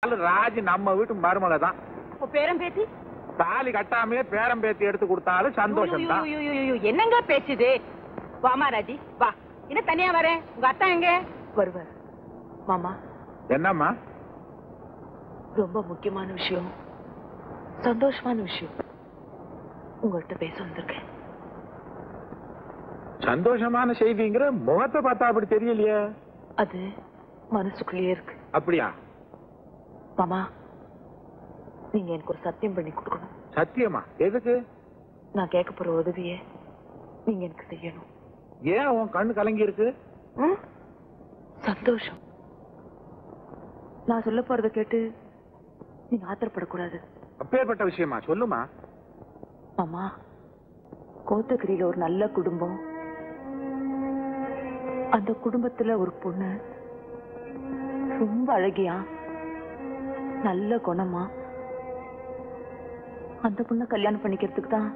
இருந்தாலும் ராஜி நம்ம வீட்டு மருமக தான். பேரம் பேத்தி தாலி கட்டாமே பேரம் பேத்தி எடுத்து கொடுத்தாலும் சந்தோஷம் தான். என்னங்க பேச்சுது? வாமா ராஜி வா. என்ன தனியா வரேன், உங்க அத்தா எங்க வருவார்? மாமா. என்னம்மா? ரொம்ப முக்கியமான விஷயம், சந்தோஷமான விஷயம் உங்கள்கிட்ட பேச வந்திருக்கேன். சந்தோஷமான செய்திங்கிற முகத்தை பார்த்தா அப்படி தெரியலையே. அது மனசுக்குள்ளேயே இருக்கு. அப்படியா? மாமா, நீங்க எனக்கு ஒரு சத்தியம் பண்ணி கொடுக்கணும். சத்தியமா? எதுக்கு? நான் கேட்க போற உதவிய நீங்க எனக்கு செய்யணும். ஏன் உன் கண்ணு கலங்கி இருக்கு? சந்தோஷம். நான் சொல்ல போறத கேட்டு நீங்க ஆத்திரப்படக்கூடாது. அப்பேற்பட்ட விஷயமா? சொல்லுமா. மாமா, கோத்தகிரியில ஒரு நல்ல குடும்பம், அந்த குடும்பத்துல ஒரு பொண்ணு ரொம்ப அழகியா, நல்ல குணமா, அந்த பொண்ணை கல்யாணம் பண்ணிக்கிறதுக்கு தான்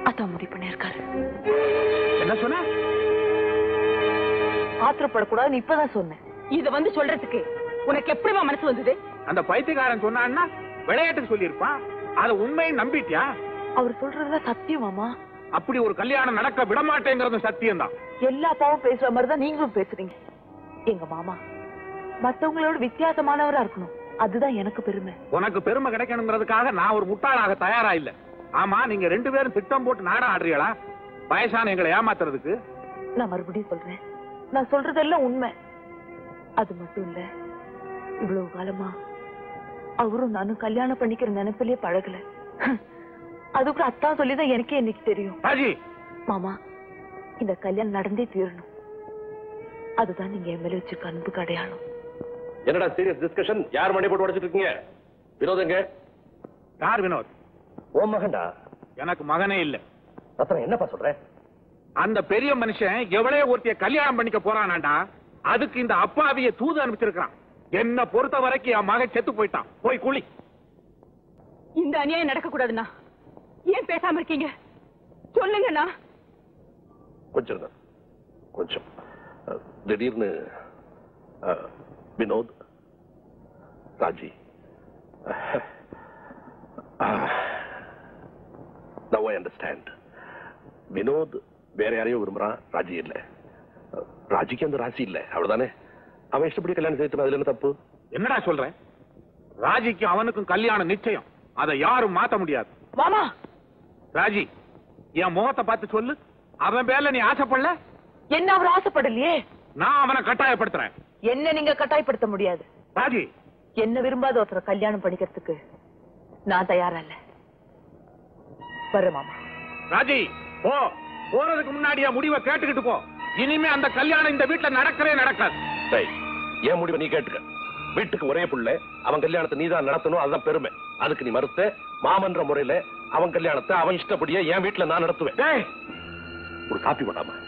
அதான் முடிவு பண்ணிருக்காரு. என்ன சொன்ன? ஆத்திரப்படக்கூடாதுன்னு இப்பதான் சொன்னேன். இத வந்து சொல்றதுக்கு உனக்கு எப்படிமா மனசு வந்தது? அந்த பைத்தியக்காரன் சொன்னான்னா விளையாட்டுக்கு சொல்லியிருப்பான். அதை உண்மையை நம்பிட்டியா? அவர் சொல்றதுதான் சத்தியம் மாமா. அப்படி ஒரு கல்யாணம் நடக்க விட மாட்டேங்கிறது சத்தியம் தான். எல்லா அப்பாவும் பேசுற மாதிரிதான் நீங்களும் பேசுறீங்க. எங்க மாமா மத்தவங்களோட வித்தியாசமானவரா இருக்கணும், அதுதான் எனக்கு பெருமை. உனக்கு பெருமை கிடைக்கணுங்கிறதுக்காக நான் ஒரு முட்டாளாக தயாரா இல்ல. ஆமா, நீங்க 2 பேரும் திட்டம் போட்டு நாடகம் ஆடுறீங்களா வயசான எங்களை ஏமாத்துறதுக்கு? நான் மறுபடியும் சொல்றேன், நான் சொல்றதெல்லாம் உண்மை. அது மட்டும் இல்ல, இவ்வளவு காலமா அவரும் நானும் கல்யாணம் பண்ணிக்கிற நினைப்பிலே பழகல. அதுக்கு அத்தான் சொல்லிதான் எனக்கே இன்னைக்கு தெரியும். மாமா, இந்த கல்யாணம் நடந்தே தீரணும். அதுதான் நீங்க என் மேல வச்சிருக்க அன்புக்கு அடையாளம். என்னடா சீரியஸ் டிஸ்கஷன்? யார் மணி போட்டு உடைச்சிட்டு இருக்கீங்க? வினோத் எங்க? யார் வினோத்? ஓ மகன்டா. எனக்கு மகனே இல்ல. அப்புறம் என்னப்பா சொல்ற? அந்த பெரிய மனுஷன் எவ்வளவு ஒருத்திய கல்யாணம் பண்ணிக்க போறானாண்டா, அதுக்கு இந்த அப்பாவிய தூது அனுப்பிச்சிருக்கான். என்ன பொறுத்த வரைக்கும் என் மகன் செத்து போயிட்டான். போய் குழி. இந்த அநியாயம் நடக்க கூடாதுண்ணா. ஏன் பேசாம இருக்கீங்க? சொல்லுங்கண்ணா. கொஞ்சம் கொஞ்சம் திடீர்னு Vinod, Raji, now I understand. Vinod வேற யாரையும் விரும்புறான், ராஜி இல்ல. ராஜிக்கு அந்த ராசி இல்ல, அவ்வளவுதானே? அவன் இஷ்டப்படி கல்யாணம் செய்து, அதுல என்ன தப்பு? என்னடா சொல்ற? ராஜிக்கு அவனுக்கும் கல்யாணம் நிச்சயம். அதை யாரும் மாத்த முடியாது. மாமா, ராஜி, என் முகத்தை பார்த்து சொல்லு, அவன் பேர்ல நீ ஆசைப்படல? என்ன அவர் ஆசைப்படலையே? நான் அவனை கட்டாயப்படுத்துறேன். என்ன நீங்க கட்டாயப்படுத்த முடியாது. ராஜி, என்ன விரும்பாத ஒருத்தரை கல்யாணம் பண்ணிக்கிறதுக்கு நான் தயாரா இல்ல. வர மாமா. ராஜி, போ. போறதுக்கு முன்னாடியே முடிவை கேட்டுக்கிட்டு போ. இனிமே அந்த கல்யாணம் இந்த வீட்டுல நடக்கவே நடக்காது. ஏன் முடிவை நீ கேட்டுக்க. வீட்டுக்கு ஒரே புள்ள, அவன் கல்யாணத்தை நீதான் நடத்தணும், அதுதான் பெருமை. அதுக்கு நீ மறுத்த, மாமன்ற முறையில அவன் கல்யாணத்தை அவன் இஷ்டப்படியே என் வீட்டுல நான் நடத்துவேன். டேய், ஒரு காப்பி போடாம